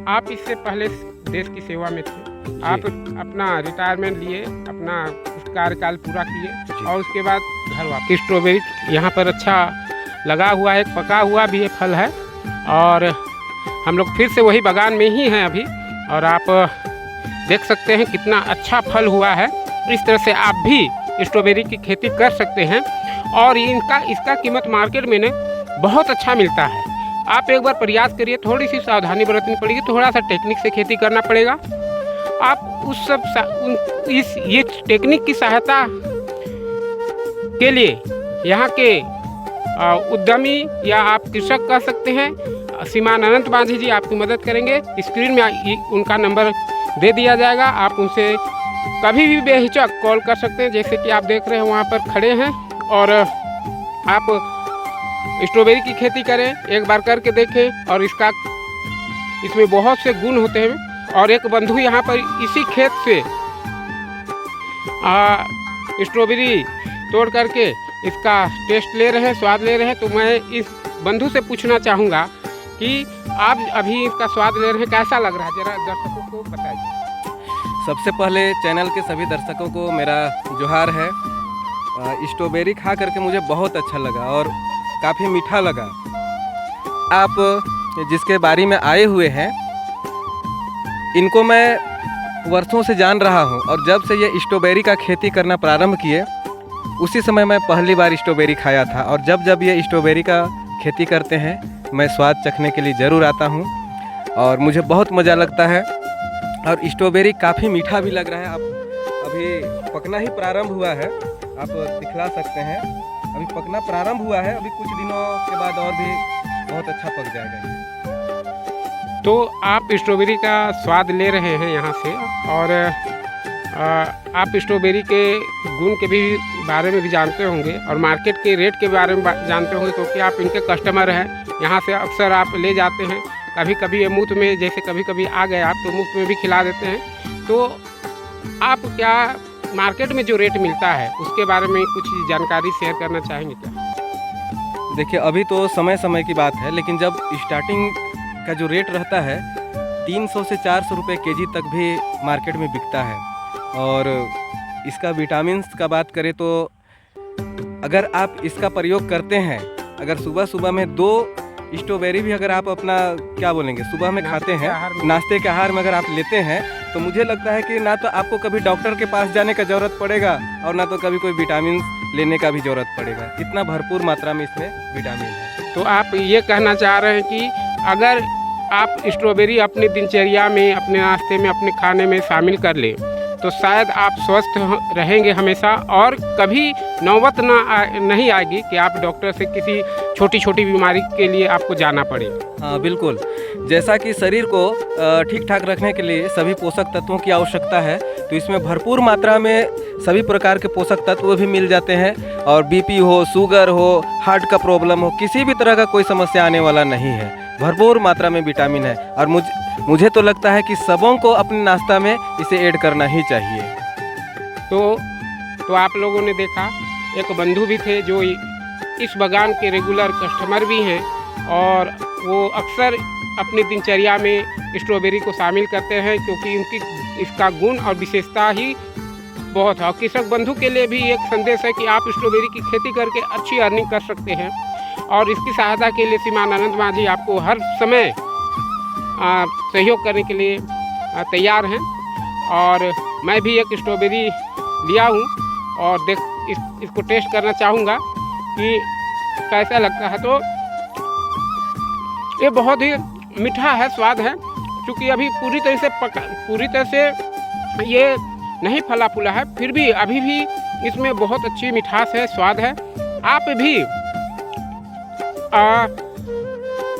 आप इससे पहले देश की सेवा में थे, आप अपना रिटायरमेंट लिए, अपना कार्यकाल पूरा किए और उसके बाद घर वापस। स्ट्रॉबेरी यहाँ पर अच्छा लगा हुआ है, पका हुआ भी फल है और हम लोग फिर से वही बागान में ही हैं अभी। और आप देख सकते हैं कितना अच्छा फल हुआ है। इस तरह से आप भी स्ट्रॉबेरी की खेती कर सकते हैं और इसका कीमत मार्केट में बहुत अच्छा मिलता है। आप एक बार प्रयास करिए, थोड़ी सी सावधानी बरतनी पड़ेगी, थोड़ा सा टेक्निक से खेती करना पड़ेगा। आप ये टेक्निक की सहायता के लिए यहाँ के उद्यमी या आप कृषक कह सकते हैं, श्रीमान अनंत मांझी जी आपकी मदद करेंगे। स्क्रीन में उनका नंबर दे दिया जाएगा, आप उनसे कभी भी बेहिचक कॉल कर सकते हैं। जैसे कि आप देख रहे हैं वहाँ पर खड़े हैं और आप स्ट्रॉबेरी की खेती करें, एक बार करके देखें और इसमें बहुत से गुण होते हैं। और एक बंधु यहाँ पर इसी खेत से स्ट्रॉबेरी तोड़ करके इसका टेस्ट ले रहे हैं, स्वाद ले रहे हैं। तो मैं इस बंधु से पूछना चाहूँगा कि आप अभी इसका स्वाद ले रहे हैं, कैसा लग रहा है, जरा दर्शकों को बताइए। सबसे पहले चैनल के सभी दर्शकों को मेरा जोहार है। स्ट्रॉबेरी खा करके मुझे बहुत अच्छा लगा और काफ़ी मीठा लगा। आप जिसके बारे में आए हुए हैं इनको मैं वर्षों से जान रहा हूं और जब से ये स्ट्रॉबेरी का खेती करना प्रारंभ किए उसी समय मैं पहली बार स्ट्रॉबेरी खाया था। और जब ये स्ट्रॉबेरी का खेती करते हैं मैं स्वाद चखने के लिए ज़रूर आता हूं और मुझे बहुत मज़ा लगता है। और स्ट्रॉबेरी काफ़ी मीठा भी लग रहा है। अब अभी पकना ही प्रारंभ हुआ है, आप दिखला सकते हैं, अभी पकना प्रारंभ हुआ है। अभी कुछ दिनों के बाद और भी बहुत अच्छा पक जाएगा। तो आप स्ट्रॉबेरी का स्वाद ले रहे हैं यहाँ से और आप स्ट्रॉबेरी के गुण के भी बारे में भी जानते होंगे और मार्केट के रेट के बारे में जानते होंगे, क्योंकि आप इनके कस्टमर हैं। यहाँ से अक्सर आप ले जाते हैं, कभी कभी ये मुफ्त में, जैसे कभी कभी आ गए आप तो मुफ्त में भी खिला देते हैं। तो आप क्या मार्केट में जो रेट मिलता है उसके बारे में कुछ जानकारी शेयर करना चाहेंगे क्या? देखिए अभी तो समय समय की बात है, लेकिन जब स्टार्टिंग का जो रेट रहता है 300 से 400 रुपये केजी तक भी मार्केट में बिकता है। और इसका विटामिन्स का बात करें तो अगर आप इसका प्रयोग करते हैं, अगर सुबह सुबह में 2 स्ट्रॉबेरी भी अगर आप अपना क्या बोलेंगे सुबह में खाते हैं, नाश्ते के आहार में अगर आप लेते हैं, तो मुझे लगता है कि ना तो आपको कभी डॉक्टर के पास जाने का ज़रूरत पड़ेगा और ना तो कभी कोई विटामिन लेने का भी ज़रूरत पड़ेगा। इतना भरपूर मात्रा में इसमें विटामिन है। तो आप ये कहना चाह रहे हैं कि अगर आप स्ट्रॉबेरी अपनी दिनचर्या में, अपने नाश्ते में, अपने खाने में शामिल कर लें तो शायद आप स्वस्थ रहेंगे हमेशा और कभी नौबत नहीं आएगी कि आप डॉक्टर से किसी छोटी छोटी बीमारी के लिए आपको जाना पड़े। हाँ बिल्कुल, जैसा कि शरीर को ठीक ठाक रखने के लिए सभी पोषक तत्वों की आवश्यकता है, तो इसमें भरपूर मात्रा में सभी प्रकार के पोषक तत्व भी मिल जाते हैं। और बीपी हो, शुगर हो, हार्ट का प्रॉब्लम हो, किसी भी तरह का कोई समस्या आने वाला नहीं है। भरपूर मात्रा में विटामिन है और मुझे तो लगता है कि सबों को अपने नाश्ता में इसे ऐड करना ही चाहिए। तो आप लोगों ने देखा, एक बंधु भी थे जो इस बागान के रेगुलर कस्टमर भी हैं और वो अक्सर अपनी दिनचर्या में स्ट्रॉबेरी को शामिल करते हैं, क्योंकि इसका गुण और विशेषता ही बहुत है। और कृषक बंधु के लिए भी एक संदेश है कि आप स्ट्रॉबेरी की खेती करके अच्छी अर्निंग कर सकते हैं और इसकी सहायता के लिए श्रीमान अनंत मांझी आपको हर समय सहयोग करने के लिए तैयार हैं। और मैं भी एक स्ट्रॉबेरी लिया हूँ और इसको टेस्ट करना चाहूँगा कि कैसा लगता है। तो ये बहुत ही मीठा है, स्वाद है, क्योंकि अभी पूरी तरह से ये नहीं फला फूला है, फिर भी अभी भी इसमें बहुत अच्छी मिठास है, स्वाद है। आप भी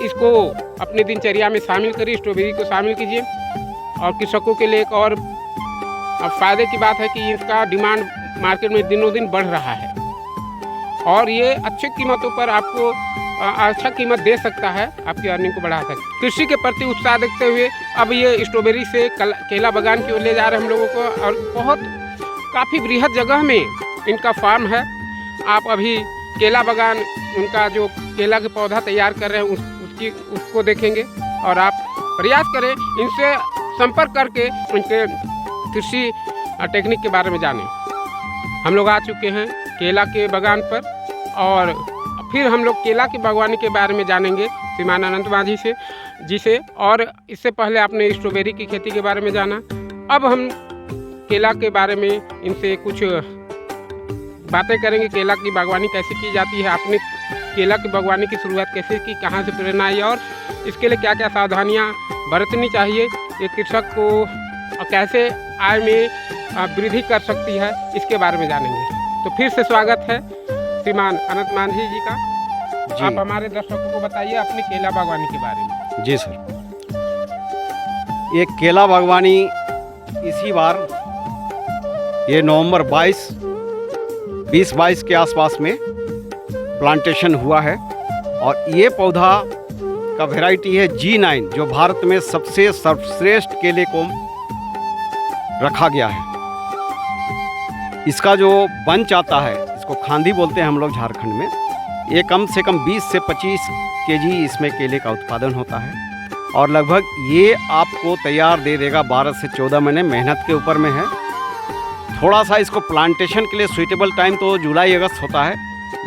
इसको अपनी दिनचर्या में शामिल करिए, स्ट्रॉबेरी को शामिल कीजिए। और कृषकों के लिए एक और फ़ायदे की बात है कि इसका डिमांड मार्केट में दिनों दिन बढ़ रहा है और ये अच्छी कीमतों पर आपको अच्छा कीमत दे सकता है, आपकी अर्निंग को बढ़ा सकता है। कृषि के प्रति उत्साह देखते हुए अब ये स्ट्रॉबेरी से केला बागान की ओर ले जा रहे हैं हम लोगों को और काफ़ी बृहद जगह में इनका फार्म है। आप अभी केला बागान, उनका जो केला के पौधा तैयार कर रहे हैं उसको देखेंगे और आप प्रयास करें, इनसे संपर्क करके उनके कृषि टेक्निक के बारे में जानें। हम लोग आ चुके हैं केला के बागान पर और फिर हम लोग केला की बागवानी के बारे में जानेंगे श्रीमान अनंत माझी से जी से। और इससे पहले आपने स्ट्रॉबेरी की खेती के बारे में जाना, अब हम केला के बारे में इनसे कुछ बातें करेंगे। केला की बागवानी कैसे की जाती है, आपने केला की बागवानी की शुरुआत कैसे की, कहाँ से प्रेरणा आई और इसके लिए क्या क्या सावधानियाँ बरतनी चाहिए, ये कृषक को कैसे आय में वृद्धि कर सकती है, इसके बारे में जानेंगे। तो फिर से स्वागत है श्रीमान अनंत माझी जी का। जी। आप हमारे दर्शकों को बताइए अपनी केला बागवानी के बारे में। जी सर, ये केला बागवानी इसी बार ये नवंबर 2022 के आसपास में प्लांटेशन हुआ है और ये पौधा का वैरायटी है G9, जो भारत में सबसे सर्वश्रेष्ठ केले को रखा गया है। इसका जो बंच आता है, इसको खांदी बोलते हैं हम लोग झारखंड में, ये कम से कम 20 से 25 केजी इसमें केले का उत्पादन होता है और लगभग ये आपको तैयार दे देगा 12 से 14 महीने। मेहनत के ऊपर में है। थोड़ा सा इसको प्लांटेशन के लिए सूटेबल टाइम तो जुलाई अगस्त होता है,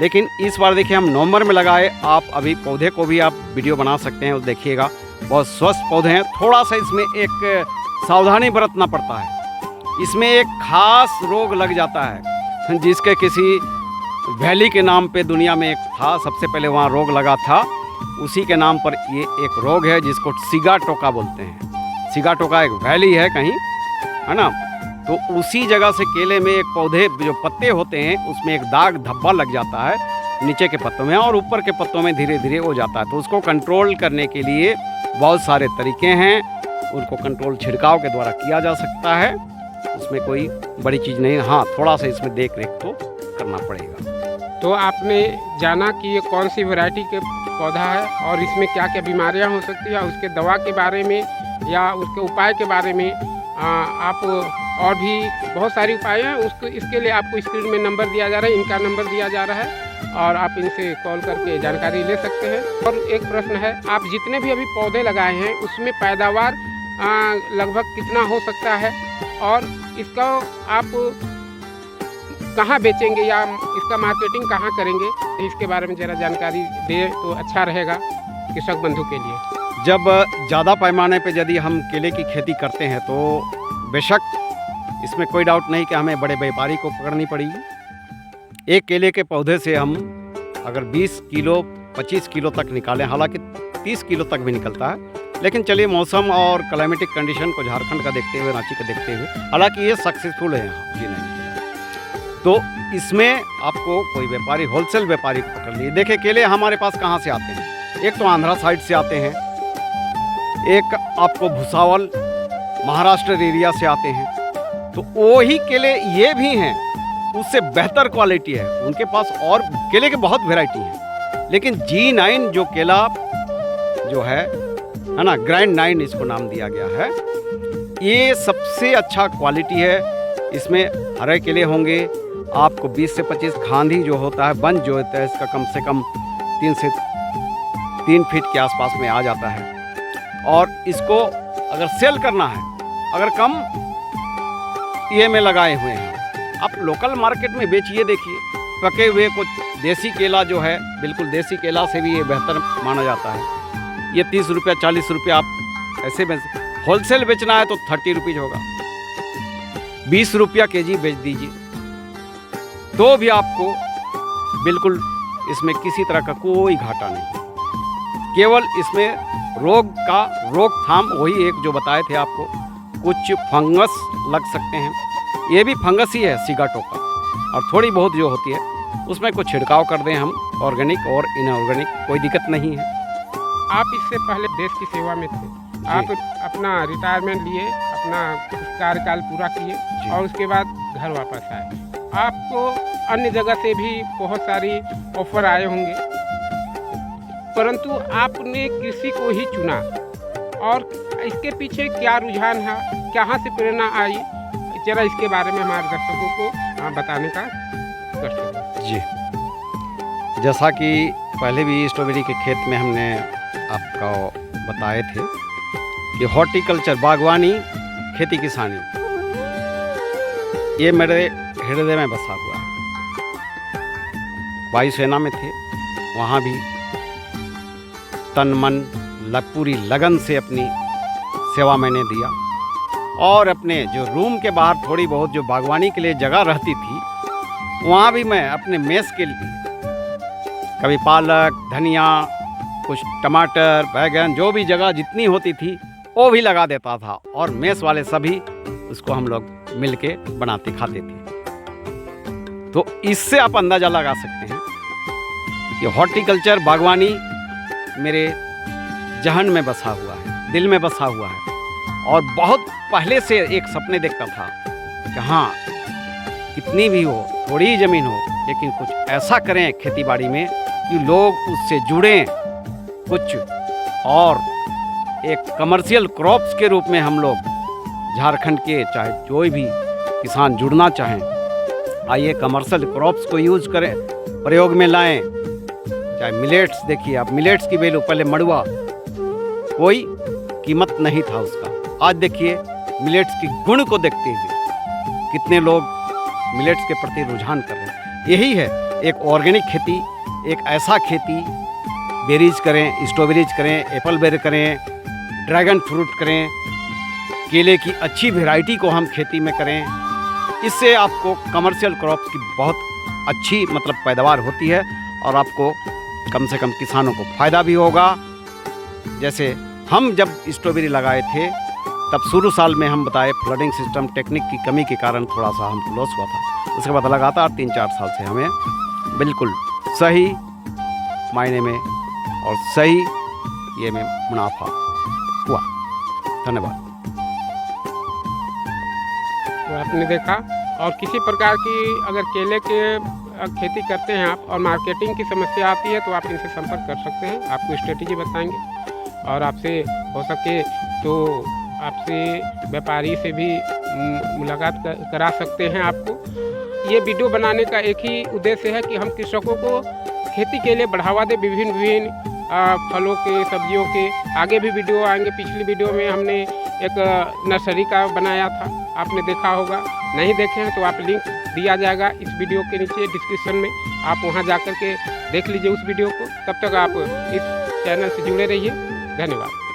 लेकिन इस बार देखिए हम नवंबर में लगाए। आप अभी पौधे को भी आप वीडियो बना सकते हैं और देखिएगा, बहुत स्वस्थ पौधे हैं। थोड़ा सा इसमें एक सावधानी बरतना पड़ता है। इसमें एक खास रोग लग जाता है जिसके किसी वैली के नाम पे दुनिया में एक था, सबसे पहले वहाँ रोग लगा था, उसी के नाम पर ये एक रोग है जिसको सिगाटोका बोलते हैं। सिगाटोका एक वैली है कहीं, है ना, तो उसी जगह से केले में एक पौधे जो पत्ते होते हैं उसमें एक दाग धब्बा लग जाता है नीचे के पत्तों में और ऊपर के पत्तों में धीरे धीरे हो जाता है। तो उसको कंट्रोल करने के लिए बहुत सारे तरीके हैं। उनको कंट्रोल छिड़काव के द्वारा किया जा सकता है, उसमें कोई बड़ी चीज़ नहीं। हाँ, थोड़ा सा इसमें देख रेख तो करना पड़ेगा। तो आपने जाना कि ये कौन सी वैरायटी के पौधा है और इसमें क्या क्या बीमारियां हो सकती है, उसके दवा के बारे में या उसके उपाय के बारे में आप और भी बहुत सारे उपाय हैं। उसको इसके लिए आपको स्क्रीन में नंबर दिया जा रहा है, इनका नंबर दिया जा रहा है और आप इनसे कॉल करके जानकारी ले सकते हैं। और एक प्रश्न है, आप जितने भी अभी पौधे लगाए हैं उसमें पैदावार लगभग कितना हो सकता है और इसका आप कहाँ बेचेंगे या इसका मार्केटिंग कहाँ करेंगे, इसके बारे में ज़रा जानकारी दें तो अच्छा रहेगा कृषक बंधु के लिए। जब ज़्यादा पैमाने पे यदि हम केले की खेती करते हैं तो बेशक इसमें कोई डाउट नहीं कि हमें बड़े व्यापारी को पकड़नी पड़ेगी। एक केले के पौधे से हम अगर 20 किलो 25 किलो तक निकालें, हालांकि 30 किलो तक भी निकलता है, लेकिन चलिए मौसम और क्लाइमेटिक कंडीशन को झारखंड का देखते हुए, रांची का देखते हुए, हालांकि ये सक्सेसफुल है यहाँ जी नहीं। तो इसमें आपको कोई व्यापारी, होलसेल व्यापारी को पकड़ लिए। देखिए केले हमारे पास कहाँ से आते हैं, एक तो आंध्रा साइड से आते हैं, एक आपको भुसावल महाराष्ट्र एरिया से आते हैं। तो वही केले ये भी हैं, उससे बेहतर क्वालिटी है उनके पास और केले के बहुत वैरायटी हैं। लेकिन G9 जो केला जो है ना, ग्रैंड 9 इसको नाम दिया गया है, ये सबसे अच्छा क्वालिटी है। इसमें हरे केले होंगे, आपको 20 से 25 खांधी जो होता है, बंच जो होता है, इसका कम से कम 3 से 3 फीट के आसपास में आ जाता है। और इसको अगर सेल करना है, अगर कम ये में लगाए हुए हैं, आप लोकल मार्केट में बेचिए। देखिए पके हुए कुछ देसी केला जो है, बिल्कुल देसी केला से भी ये बेहतर माना जाता है। ये 30 रुपया 40 रुपया आप ऐसे बेच, होलसेल बेचना है तो 30 रुपीज़ होगा, 20 रुपया केजी बेच दीजिए तो भी आपको बिल्कुल इसमें किसी तरह का कोई घाटा नहीं। केवल इसमें रोग का रोकथाम वही एक जो बताए थे आपको, कुछ फंगस लग सकते हैं, ये भी फंगस ही है सिगाटोका, और थोड़ी बहुत जो होती है उसमें कुछ छिड़काव कर दें हम, ऑर्गेनिक और इनऑर्गेनिक, कोई दिक्कत नहीं है। आप इससे पहले देश की सेवा में थे, आप अपना रिटायरमेंट लिए, अपना कार्यकाल पूरा किए और उसके बाद घर वापस आए। आपको अन्य जगह से भी बहुत सारी ऑफर आए होंगे, परंतु आपने कृषि को ही चुना और इसके पीछे क्या रुझान है, कहाँ से प्रेरणा आई, जरा इसके बारे में हमारे दर्शकों को बताने का कष्ट करें। जी, जैसा कि पहले भी स्ट्रॉबेरी के खेत में हमने आपको बताए थे कि हॉर्टिकल्चर, बागवानी, खेती किसानी, ये मेरे हृदय में बसा हुआ है। वायुसेना में थे, वहाँ भी तन मन पूरी लगन से अपनी सेवा मैंने दिया। और अपने जो रूम के बाहर थोड़ी बहुत जो बागवानी के लिए जगह रहती थी, वहाँ भी मैं अपने मेस के लिए कभी पालक, धनिया, कुछ टमाटर, बैगन, जो भी जगह जितनी होती थी वो भी लगा देता था। और मेस वाले सभी उसको हम लोग मिल के बनाते खाते थे। तो इससे आप अंदाज़ा लगा सकते हैं कि हॉर्टिकल्चर, बागवानी मेरे जहन में बसा हुआ है, दिल में बसा हुआ है। और बहुत पहले से एक सपने देखता था कि हाँ, कितनी भी हो, थोड़ी ही ज़मीन हो, लेकिन कुछ ऐसा करें खेती बाड़ी में कि लोग उससे जुड़ें कुछ, और एक कमर्शियल क्रॉप्स के रूप में हम लोग झारखंड के चाहे कोई भी किसान जुड़ना चाहें, आइए कमर्शियल क्रॉप्स को यूज़ करें, प्रयोग में लाएं। चाहे मिलेट्स, देखिए आप मिलेट्स की वैल्यू, पहले मड़ुआ कोई कीमत नहीं था उसका, आज देखिए मिलेट्स की गुण को देखते हुए कितने लोग मिलेट्स के प्रति रुझान कर रहे हैं। यही है एक ऑर्गेनिक खेती, एक ऐसा खेती, बेरीज करें, स्ट्रॉबेरीज करें, एप्पल बेरी करें, ड्रैगन फ्रूट करें, केले की अच्छी वैरायटी को हम खेती में करें। इससे आपको कमर्शियल क्रॉप्स की बहुत अच्छी पैदावार होती है और आपको कम से कम किसानों को फ़ायदा भी होगा। जैसे हम जब स्ट्रॉबेरी लगाए थे तब शुरू साल में हम बताए फ्लडिंग सिस्टम टेक्निक की कमी के कारण थोड़ा सा हमको लॉस हुआ था। उसके बाद लगातार 3-4 साल से हमें बिल्कुल सही मायने में और सही ये में मुनाफा हुआ। धन्यवाद। तो आपने देखा, और किसी प्रकार की अगर केले के खेती करते हैं आप और मार्केटिंग की समस्या आती है तो आप इनसे संपर्क कर सकते हैं, आपको स्ट्रेटेजी बताएंगे और आपसे हो सके तो आपसे व्यापारी से भी मुलाकात करा सकते हैं। आपको ये वीडियो बनाने का एक ही उद्देश्य है कि हम कृषकों को खेती के लिए बढ़ावा दें, विभिन्न फलों के, सब्जियों के। आगे भी वीडियो आएंगे। पिछली वीडियो में हमने एक नर्सरी का बनाया था, आपने देखा होगा। नहीं देखे हैं तो आप लिंक दिया जाएगा इस वीडियो के नीचे डिस्क्रिप्शन में, आप वहां जाकर के देख लीजिए उस वीडियो को। तब तक आप इस चैनल से जुड़े रहिए। धन्यवाद।